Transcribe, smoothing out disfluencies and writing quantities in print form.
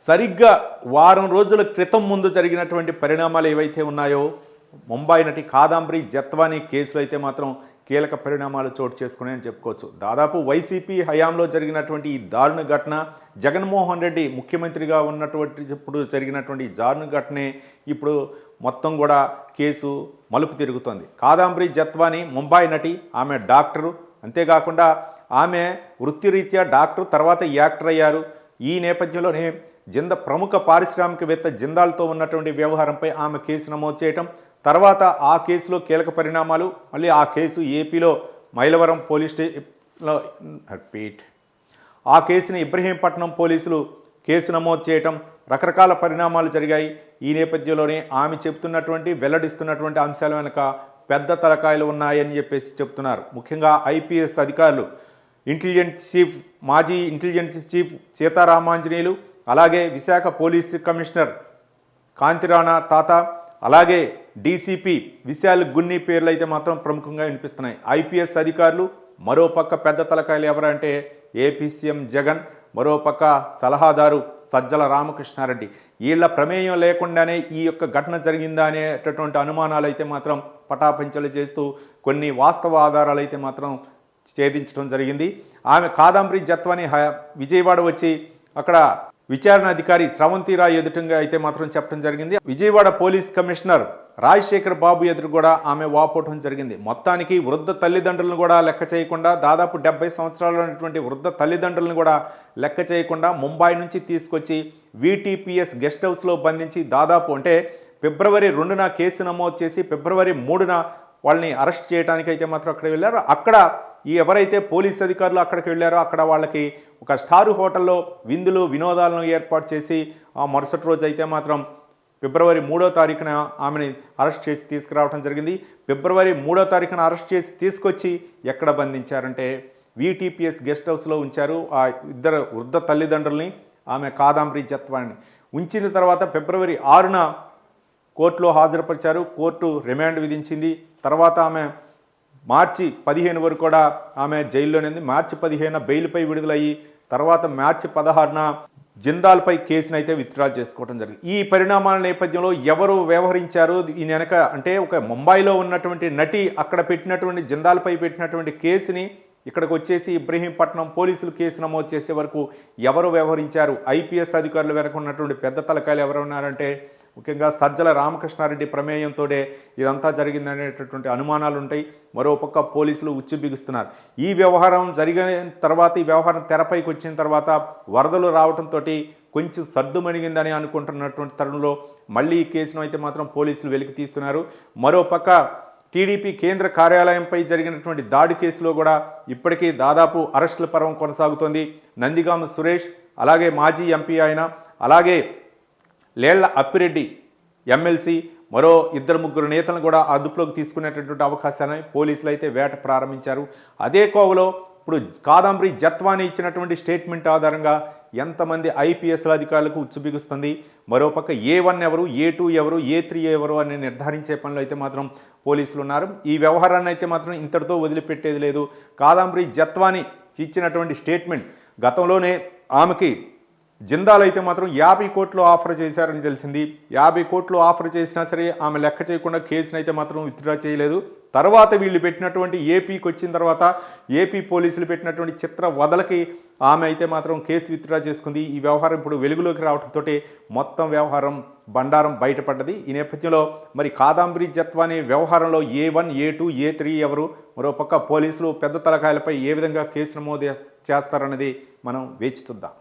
సరిగ్గా వారం రోజుల క్రితం ముందు జరిగినటువంటి పరిణామాలు ఏవైతే ఉన్నాయో ముంబై నటి కాదంబరి జత్వానీ కేసులో అయితే మాత్రం కీలక పరిణామాలు చోటు చేసుకున్నాయని చెప్పుకోవచ్చు. దాదాపు వైసీపీ హయాంలో జరిగినటువంటి ఈ దారుణ ఘటన, జగన్మోహన్ రెడ్డి ముఖ్యమంత్రిగా ఉన్నటువంటి ఇప్పుడు జరిగినటువంటి దారుణ ఘటనే ఇప్పుడు మొత్తం కూడా కేసు మలుపు తిరుగుతోంది. కాదంబరి జత్వానీ ముంబై నటి, ఆమె డాక్టరు, అంతేకాకుండా ఆమె వృత్తిరీత్యా డాక్టర్, తర్వాత యాక్టర్ అయ్యారు. ఈ నేపథ్యంలోనే ప్రముఖ పారిశ్రామికవేత్త జిందాల్తో ఉన్నటువంటి వ్యవహారంపై ఆమె కేసు నమోదు చేయటం, తర్వాత ఆ కేసులో కీలక పరిణామాలు, మళ్ళీ ఆ కేసు ఏపీలో మైలవరం పోలీస్ స్టేషన్లో ఆ కేసుని ఇబ్రహీంపట్నం పోలీసులు కేసు నమోదు చేయటం, రకరకాల పరిణామాలు జరిగాయి. ఈ నేపథ్యంలోనే ఆమె చెప్తున్నటువంటి వెల్లడిస్తున్నటువంటి అంశాల వెనుక పెద్ద తలకాయలు ఉన్నాయని చెప్పేసి చెప్తున్నారు. ముఖ్యంగా ఐపీఎస్ అధికారులు, మాజీ ఇంటెలిజెన్స్ చీఫ్ సీతారామాంజనేయులు, అలాగే విశాఖ పోలీస్ కమిషనర్ కాంతిరాణా తాత, అలాగే డీసీపీ విశాల్ గున్ని పేర్లు అయితే మాత్రం ప్రముఖంగా వినిపిస్తున్నాయి. ఐపీఎస్ అధికారులు, మరోపక్క పెద్ద తలకాయలు ఎవరంటే ఏపీ సీఎం జగన్, మరోపక్క సలహాదారు సజ్జల రామకృష్ణారెడ్డి. వీళ్ళ ప్రమేయం లేకుండానే ఈ యొక్క ఘటన జరిగిందా అనేటటువంటి అనుమానాలు అయితే మాత్రం పటాపంచలు చేస్తూ కొన్ని వాస్తవ ఆధారాలు అయితే మాత్రం ఛేదించడం జరిగింది. ఆమె కాదంబరి జత్వానీ విజయవాడ వచ్చి అక్కడ విచారణ అధికారి స్రవంతిరాయ్ ఎదుటంగా అయితే మాత్రం చెప్పడం జరిగింది. విజయవాడ పోలీస్ కమిషనర్ రాజశేఖర్ బాబు ఎదురు కూడా ఆమె వాపోవడం జరిగింది. మొత్తానికి వృద్ధ తల్లిదండ్రులను కూడా లెక్క చేయకుండా, దాదాపు 70 సంవత్సరాలు ఉన్నటువంటి వృద్ధ తల్లిదండ్రులను కూడా లెక్క చేయకుండా ముంబై నుంచి తీసుకొచ్చి వీటీపీఎస్ గెస్ట్ హౌస్లో బంధించి, దాదాపు అంటే ఫిబ్రవరి 2న కేసు నమోదు చేసి ఫిబ్రవరి 3న వాళ్ళని అరెస్ట్ చేయడానికి అయితే మాత్రం అక్కడ వెళ్ళారు. అక్కడ ఎవరైతే పోలీస్ అధికారులు అక్కడికి వెళ్ళారో అక్కడ వాళ్ళకి ఒక స్టార్ హోటల్లో విందులు వినోదాలను ఏర్పాటు చేసి ఆ మరుసటి రోజు అయితే మాత్రం ఫిబ్రవరి 3వ తారీఖున ఆమెని అరెస్ట్ చేసి తీసుకురావడం జరిగింది. ఫిబ్రవరి 3వ తారీఖున అరెస్ట్ చేసి తీసుకొచ్చి ఎక్కడ బంధించారంటే వీటీపీఎస్ గెస్ట్ హౌస్లో ఉంచారు. ఆ ఇద్దరు వృద్ధ తల్లిదండ్రుల్ని, ఆమె కాదంబరి జత్వానీ ఉంచిన తర్వాత ఫిబ్రవరి 6న కోర్టులో హాజరుపరిచారు. కోర్టు రిమాండ్ విధించింది. తర్వాత ఆమె మార్చి 15 వరకు కూడా ఆమె జైల్లోనే ఉంది. మార్చి 15న బెయిల్పై విడుదలయ్యి తర్వాత మార్చి 16న జిందాల్పై కేసును అయితే విత్డ్రా చేసుకోవడం జరిగింది. ఈ పరిణామాల నేపథ్యంలో ఎవరు వ్యవహరించారు ఈ వెనక అంటే ఒక ముంబైలో ఉన్నటువంటి నటి అక్కడ పెట్టినటువంటి జిందాల్పై పెట్టినటువంటి కేసుని ఇక్కడికి వచ్చేసి ఇబ్రహీంపట్నం పోలీసులు కేసు నమోదు చేసే వరకు ఎవరు వ్యవహరించారు, ఐపీఎస్ అధికారులు వెనక ఉన్నటువంటి పెద్ద తలకాయలు ఎవరు ఉన్నారంటే ముఖ్యంగా సజ్జల రామకృష్ణారెడ్డి ప్రమేయంతోనే ఇదంతా జరిగిందనేటటువంటి అనుమానాలు ఉంటాయి. మరోపక్క పోలీసులు ఉచ్చు బిగుస్తున్నారు. ఈ వ్యవహారం జరిగిన తర్వాత, ఈ వ్యవహారం తెరపైకి వచ్చిన తర్వాత వరదలు రావడంతో కొంచెం సర్దుమణిగిందని అనుకుంటున్నటువంటి తరుణంలో మళ్ళీ ఈ కేసును అయితే మాత్రం పోలీసులు వెలికి తీస్తున్నారు. మరోపక్క టీడీపీ కేంద్ర కార్యాలయంపై జరిగినటువంటి దాడి కేసులో కూడా ఇప్పటికీ దాదాపు అరెస్టుల పర్వం కొనసాగుతోంది. నందిగామ సురేష్, అలాగే మాజీ ఎంపీ ఆయన, అలాగే లేళ్ల అప్పిరెడ్డి ఎమ్మెల్సీ, మరో 2-3 నేతలను కూడా అదుపులోకి తీసుకునేటటువంటి అవకాశాన్ని పోలీసులు అయితే వేట ప్రారంభించారు. అదే కోవలో ఇప్పుడు కాదంబరి జత్వానీ ఇచ్చినటువంటి స్టేట్మెంట్ ఆధారంగా ఎంతమంది ఐపీఎస్ అధికారులకు ఉచ్చు బిగుస్తుంది. మరోపక్క A1 ఎవరు, A2 ఎవరు, A3 ఎవరు అని నిర్ధారించే పనిలో అయితే మాత్రం పోలీసులు ఉన్నారు. ఈ వ్యవహారాన్ని అయితే మాత్రం ఇంతటితో వదిలిపెట్టేది లేదు. కాదంబరి జత్వానీ ఇచ్చినటువంటి స్టేట్మెంట్, గతంలోనే ఆమెకి జిందాల్ అయితే మాత్రం 50 కోట్లు ఆఫర్ చేశారని తెలిసింది. 50 కోట్లు ఆఫర్ చేసినా సరే ఆమె లెక్క చేయకుండా కేసును అయితే మాత్రం విత్డ్రా చేయలేదు. తర్వాత వీళ్ళు పెట్టినటువంటి ఏపీకి వచ్చిన తర్వాత ఏపీ పోలీసులు పెట్టినటువంటి చిత్ర వదలకి ఆమె అయితే మాత్రం కేసు విత్డ్రా చేసుకుంది. ఈ వ్యవహారం ఇప్పుడు వెలుగులోకి రావడంతో మొత్తం వ్యవహారం బండారం బయటపడ్డది. ఈ నేపథ్యంలో మరి కాదంబరి జత్వానీ వ్యవహారంలో A1, A2, A3 ఎవరు, మరోపక్క పోలీసులు పెద్ద తలకాయలపై ఏ విధంగా కేసు నమోదు చేస్తారన్నది మనం వేచి చూద్దాం.